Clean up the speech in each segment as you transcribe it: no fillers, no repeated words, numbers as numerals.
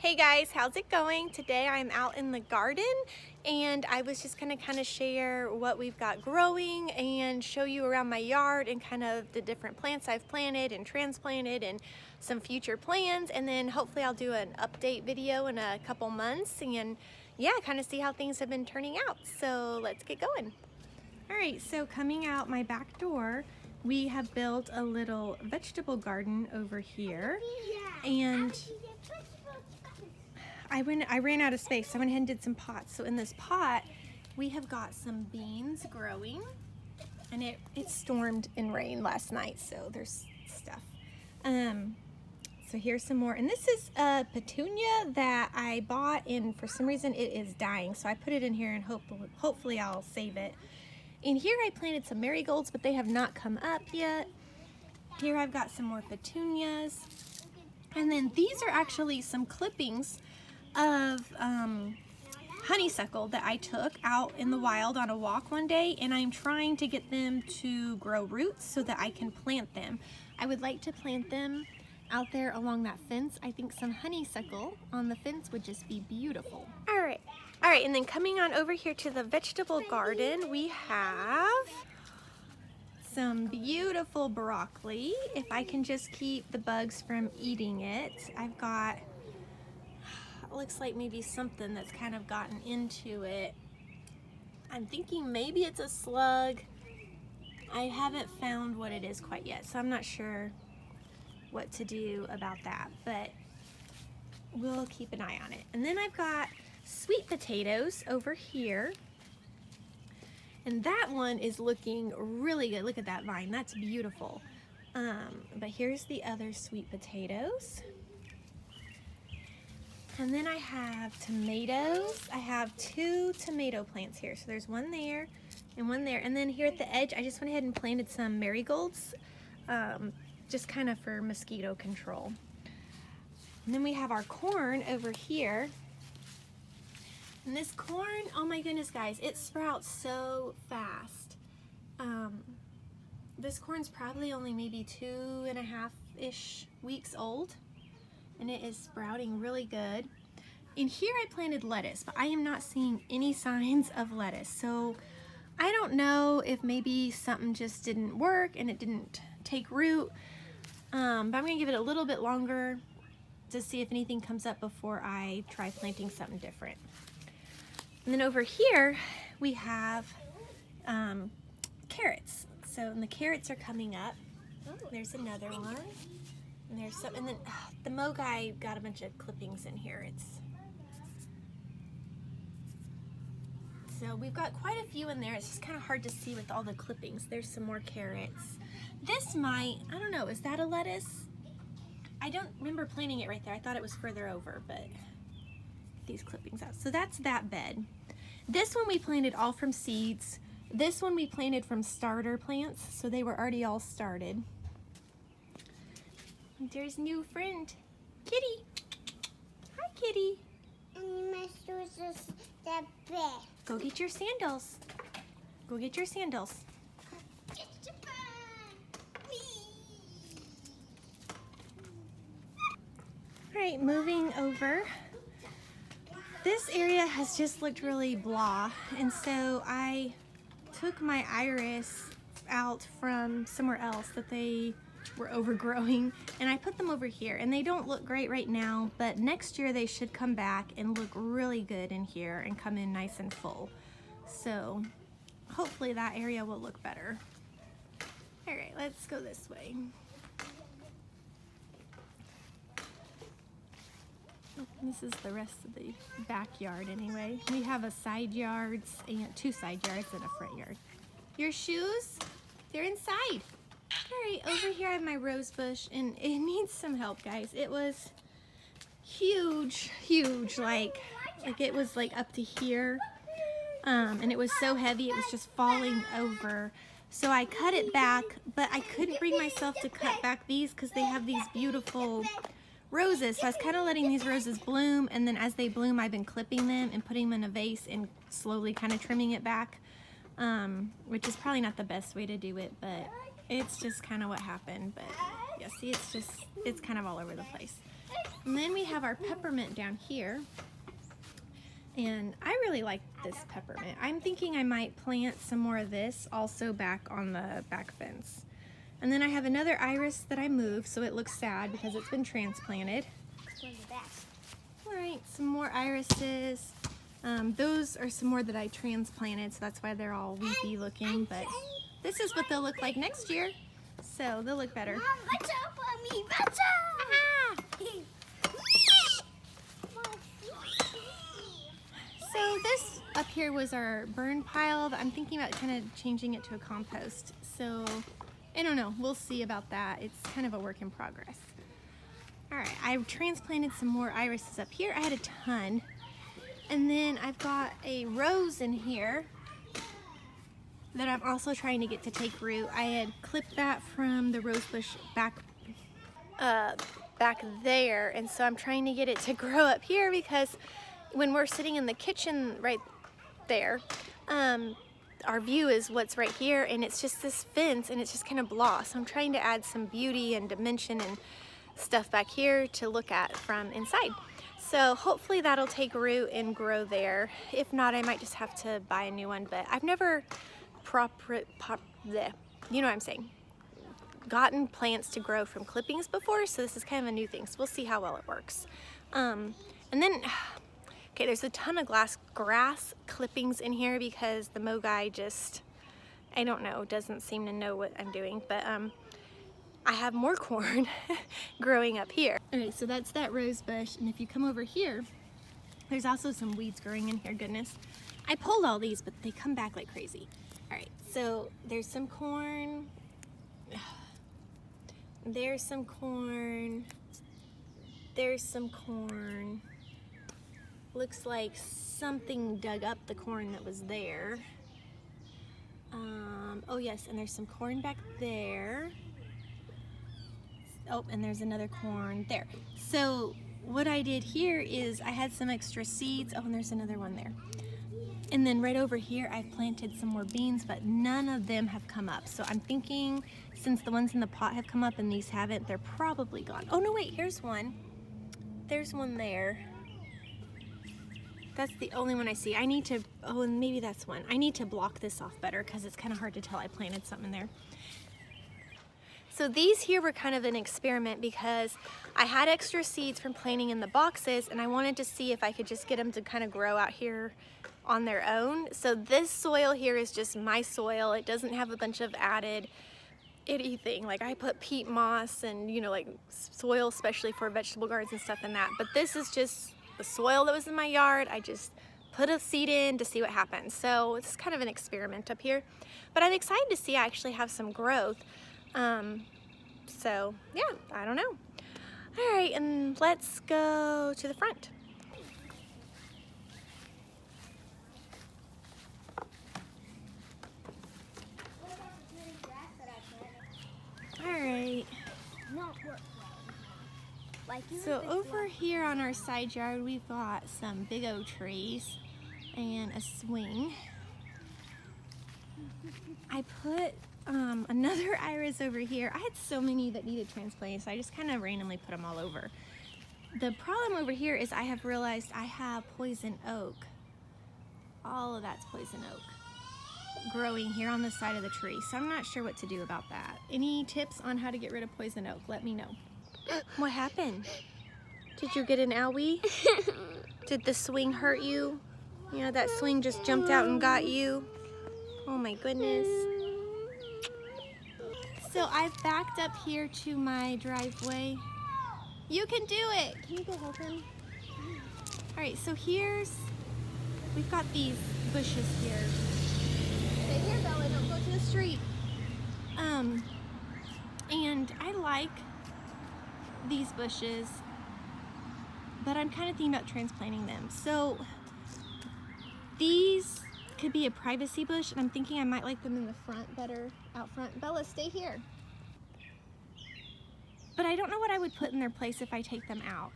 Hey guys, how's it going? Today I'm out in the garden and I was just gonna kind of share what we've got growing and show you around my yard and kind of the different plants I've planted and transplanted and some future plans, and then hopefully I'll do an update video in a couple months and yeah, kind of see how things have been turning out. So let's get going. All right, so coming out my back door, we have built a little vegetable garden over here, and I ran out of space, so I went ahead and did some pots. So in this pot, we have got some beans growing, and it stormed in rain last night, so there's stuff. So here's some more, and this is a petunia that I bought, and for some reason it is dying, so I put it in here and hopefully I'll save it. In here I planted some marigolds, but they have not come up yet. Here I've got some more petunias, and then these are actually some clippings of honeysuckle that I took out in the wild on a walk one day, and I'm trying to get them to grow roots so that I can plant them. I would like to plant them out there along that fence. I think some honeysuckle on the fence would just be beautiful. All right, and then coming on over here to the vegetable garden, we have some beautiful broccoli. If I can just keep the bugs from eating it. I've got, it looks like maybe something that's kind of gotten into it. I'm thinking maybe it's a slug. I haven't found what it is quite yet, so I'm not sure what to do about that, but we'll keep an eye on it. And then I've got sweet potatoes over here, and that one is looking really good. Look at that vine, that's beautiful. But here's the other sweet potatoes. And then I have tomatoes. I have 2 tomato plants here. So there's one there and one there. And then here at the edge, I just went ahead and planted some marigolds, just kind of for mosquito control. And then we have our corn over here. And this corn, oh my goodness guys, it sprouts so fast. This corn's probably only maybe 2.5-ish weeks old, and it is sprouting really good. In here I planted lettuce, but I am not seeing any signs of lettuce. So I don't know if maybe something just didn't work and it didn't take root, but I'm gonna give it a little bit longer to see if anything comes up before I try planting something different. And then over here we have carrots. So and the carrots are coming up. Oh, there's another one. And there's some, and then the mow guy got a bunch of clippings in here. So we've got quite a few in there. It's just kind of hard to see with all the clippings. There's some more carrots. This might, I don't know, is that a lettuce? I don't remember planting it right there. I thought it was further over, but these clippings out. So that's that bed. This one we planted all from seeds. This one we planted from starter plants, so they were already all started. And there's new friend, Kitty. Hi, Kitty. Go get your sandals. Go get your sandals. All right, moving over. This area has just looked really blah, and so I took my iris out from somewhere else that they were overgrowing, and I put them over here, and they don't look great right now, but next year they should come back and look really good in here and come in nice and full. So hopefully that area will look better. All right, let's go this way. This is the rest of the backyard anyway. We have a side yards and 2 side yards and a front yard. Your shoes, they're inside. All right, over here I have my rose bush, and it needs some help, guys. It was huge, like it was like up to here, and it was so heavy it was just falling over. So I cut it back, but I couldn't bring myself to cut back these because they have these beautiful roses. So I was kind of letting these roses bloom, and then as they bloom I've been clipping them and putting them in a vase and slowly kind of trimming it back, which is probably not the best way to do it, but it's just kind of what happened. But yeah, see, it's kind of all over the place. And then we have our peppermint down here. And I really like this peppermint. I'm thinking I might plant some more of this also back on the back fence. And then I have another iris that I moved, so it looks sad because it's been transplanted. All right, some more irises. Those are some more that I transplanted, so that's why they're all weepy looking. But this is what they'll look like next year, so they'll look better. So this up here was our burn pile, but I'm thinking about kind of changing it to a compost. So I don't know, we'll see about that. It's kind of a work in progress. All right, I've transplanted some more irises up here. I had a ton. And then I've got a rose in here that I'm also trying to get to take root. I had clipped that from the rose bush back there, and so I'm trying to get it to grow up here because when we're sitting in the kitchen right there, our view is what's right here, and it's just this fence, and it's just kind of blah. So I'm trying to add some beauty and dimension and stuff back here to look at from inside. So hopefully that'll take root and grow there. If not, I might just have to buy a new one, but I've never you know what I'm saying, gotten plants to grow from clippings before, so this is kind of a new thing, so we'll see how well it works. And then, okay, there's a ton of grass clippings in here because the mow guy just, I don't know, doesn't seem to know what I'm doing, but I have more corn growing up here. Okay, so that's that rose bush, and if you come over here, there's also some weeds growing in here, goodness. I pulled all these, but they come back like crazy. All right, so there's some corn. There's some corn. There's some corn. Looks like something dug up the corn that was there. Oh yes, and there's some corn back there. Oh, and there's another corn there. So what I did here is I had some extra seeds. Oh, and there's another one there. And then right over here, I've planted some more beans, but none of them have come up. So I'm thinking since the ones in the pot have come up and these haven't, they're probably gone. Oh no, wait, here's one. There's one there. That's the only one I see. I need to, oh, and maybe that's one. I need to block this off better because it's kind of hard to tell I planted something in there. So these here were kind of an experiment because I had extra seeds from planting in the boxes and I wanted to see if I could just get them to kind of grow out here on their own. So this soil here is just my soil. It doesn't have a bunch of added anything. Like I put peat moss and, you know, like soil especially for vegetable gardens and stuff in that. But this is just the soil that was in my yard. I just put a seed in to see what happens. So it's kind of an experiment up here. But I'm excited to see I actually have some growth. So yeah, I don't know. All right, and let's go to the front. All right. So over here on our side yard, we've got some big oak trees and a swing. I put another iris over here. I had so many that needed transplanting, so I just kind of randomly put them all over. The problem over here is I have realized I have poison oak. All of that's poison oak growing here on the side of the tree, so I'm not sure what to do about that. Any tips on how to get rid of poison oak? Let me know. What happened? Did you get an owie? Did the swing hurt you? You know, that swing just jumped out and got you. Oh my goodness. So I've backed up here to my driveway. You can do it. Can you go help him? All right, so we've got these bushes here. Stay here, Bella, don't go to the street. And I like these bushes, but I'm kind of thinking about transplanting them. So these could be a privacy bush, and I'm thinking I might like them in the front better, out front. Bella, stay here. But I don't know what I would put in their place if I take them out.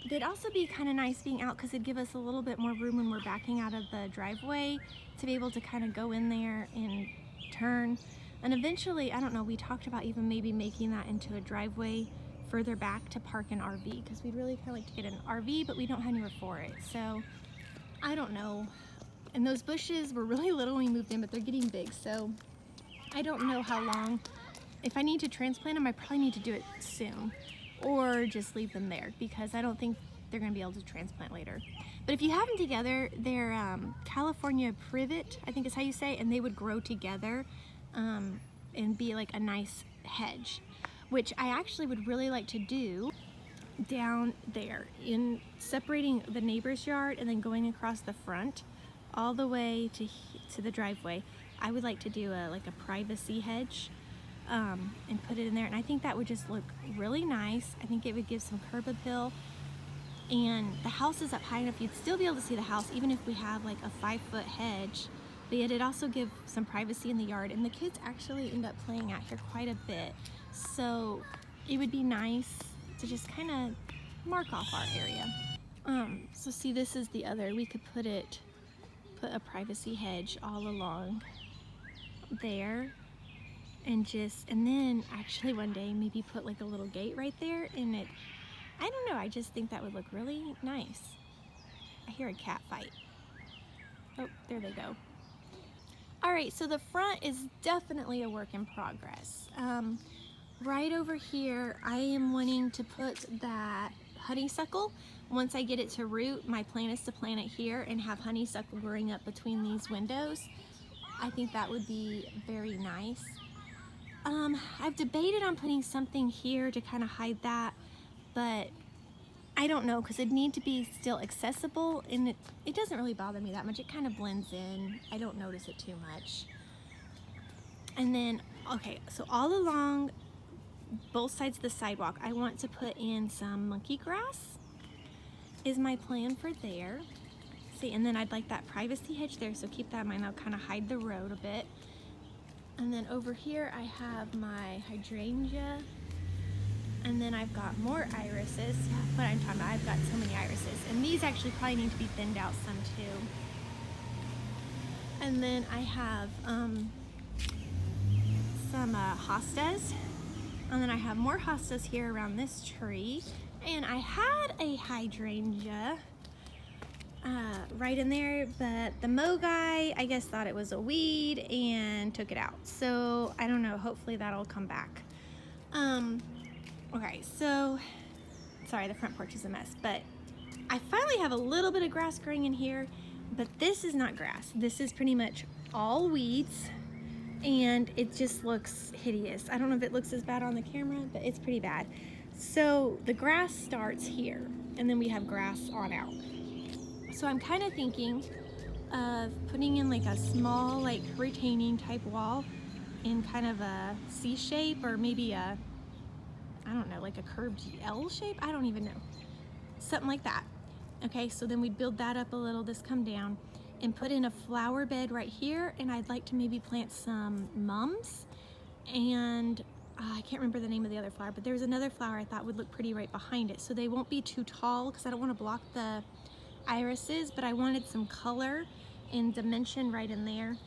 They'd also be kind of nice being out because it'd give us a little bit more room when we're backing out of the driveway to be able to kind of go in there and turn. And eventually, I don't know, we talked about even maybe making that into a driveway further back to park an RV, because we'd really kind of like to get an RV, but we don't have anywhere for it. So I don't know. And those bushes were really little when we moved in, but they're getting big. So I don't know how long. If I need to transplant them, I probably need to do it soon, or just leave them there, because I don't think they're going to be able to transplant later. But if you have them together, they're California privet, I think is how you say, and they would grow together and be like a nice hedge, which I actually would really like to do down there, in separating the neighbor's yard and then going across the front all the way to the driveway. I would like to do like a privacy hedge and put it in there, and I think that would just look really nice. I think it would give some curb appeal, and the house is up high enough you'd still be able to see the house even if we have like a 5-foot hedge, but yet it also gives some privacy in the yard, and the kids actually end up playing out here quite a bit, so it would be nice to just kind of mark off our area. So see, this is the other, we could put a privacy hedge all along there, and then actually one day maybe put like a little gate right there, and I don't know, I just think that would look really nice. I hear a cat fight. Oh, there they go. All right, so the front is definitely a work in progress. Right over here, I am wanting to put that honeysuckle. Once I get it to root, my plan is to plant it here and have honeysuckle growing up between these windows. I think that would be very nice. I've debated on putting something here to kind of hide that, but I don't know, because it'd need to be still accessible, and it doesn't really bother me that much. It kind of blends in. I don't notice it too much. And then, okay, so all along both sides of the sidewalk, I want to put in some monkey grass is my plan for there. See, and then I'd like that privacy hedge there, so keep that in mind. That'll kind of hide the road a bit. And then over here I have my hydrangea, and then I've got more irises. What I'm talking about, I've got so many irises, and these actually probably need to be thinned out some too. And then I have some hostas, and then I have more hostas here around this tree, and I had a hydrangea right in there, but the mow guy, I guess, thought it was a weed and took it out. So I don't know, hopefully that'll come back. Okay, so sorry, the front porch is a mess, but I finally have a little bit of grass growing in here, but this is not grass. This is pretty much all weeds, and it just looks hideous. I don't know if it looks as bad on the camera, but it's pretty bad. So the grass starts here, and then we have grass on out. So I'm kind of thinking of putting in like a small, like retaining type wall in kind of a C shape, or maybe a, I don't know, like a curved L shape. I don't even know. Something like that. Okay, so then we'd build that up a little, this come down, and put in a flower bed right here, and I'd like to maybe plant some mums, and I can't remember the name of the other flower, but there's another flower I thought would look pretty right behind it, so they won't be too tall, because I don't want to block the irises, but I wanted some color and dimension right in there,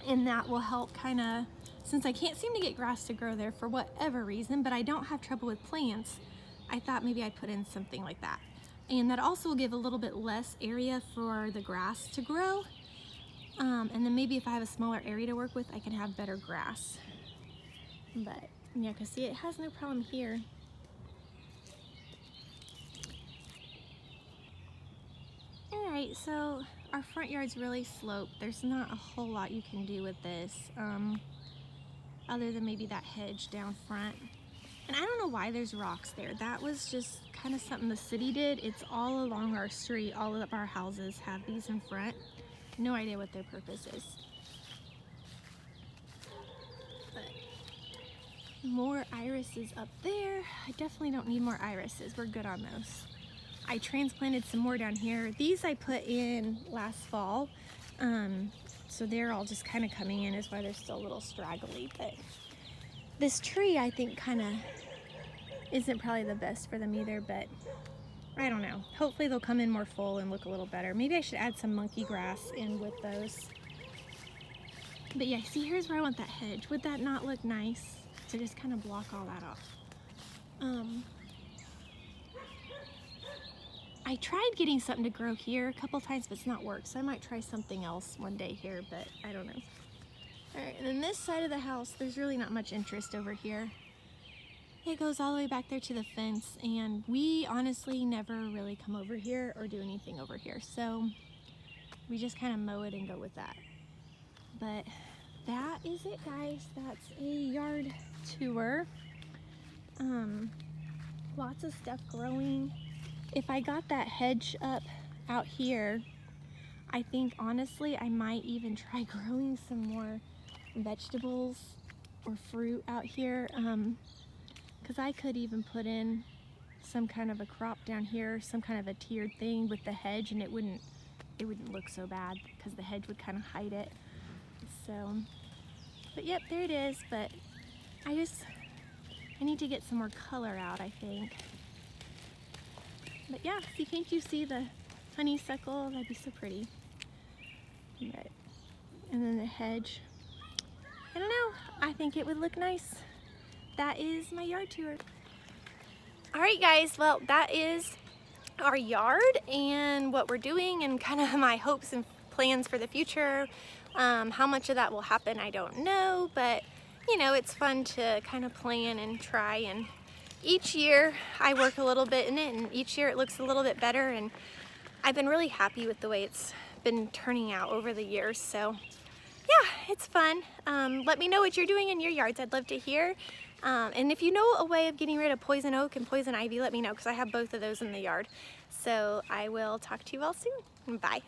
and that will help kind of, since I can't seem to get grass to grow there for whatever reason, but I don't have trouble with plants, I thought maybe I'd put in something like that. And that also will give a little bit less area for the grass to grow. And then maybe if I have a smaller area to work with, I can have better grass. But yeah, because see, it has no problem here. All right, so our front yard's really sloped. There's not a whole lot you can do with this, other than maybe that hedge down front. And I don't know why there's rocks there. That was just kind of something the city did. It's all along our street. All of our houses have these in front. No idea what their purpose is. But more irises up there. I definitely don't need more irises. We're good on those. I transplanted some more down here. These I put in last fall. So they're all just kind of coming in, is why they're still a little straggly. But this tree, I think, kind of isn't probably the best for them either, but I don't know. Hopefully they'll come in more full and look a little better. Maybe I should add some monkey grass in with those. But yeah, see, here's where I want that hedge. Would that not look nice to just kind of block all that off? I tried getting something to grow here a couple times, but it's not worked, so I might try something else one day here, but I don't know. Alright, and then this side of the house, there's really not much interest over here. It goes all the way back there to the fence, and we honestly never really come over here or do anything over here, so we just kind of mow it and go with that. But that is it, guys. That's a yard tour. Lots of stuff growing. If I got that hedge up out here, I think honestly I might even try growing some more vegetables or fruit out here, because I could even put in some kind of a crop down here, some kind of a tiered thing with the hedge, and it wouldn't look so bad because the hedge would kind of hide it. So, but yep, there it is. But I need to get some more color out, I think. But yeah, see, can't you see the honeysuckle? That'd be so pretty. Right. And then the hedge. I don't know, I think it would look nice. That is my yard tour. All right, guys, well, that is our yard and what we're doing and kind of my hopes and plans for the future. How much of that will happen, I don't know, but you know, it's fun to kind of plan and try, and each year I work a little bit in it, and each year it looks a little bit better, and I've been really happy with the way it's been turning out over the years. So yeah, it's fun. Let me know what you're doing in your yards. I'd love to hear. And if you know a way of getting rid of poison oak and poison ivy, let me know, because I have both of those in the yard. So I will talk to you all soon. Bye.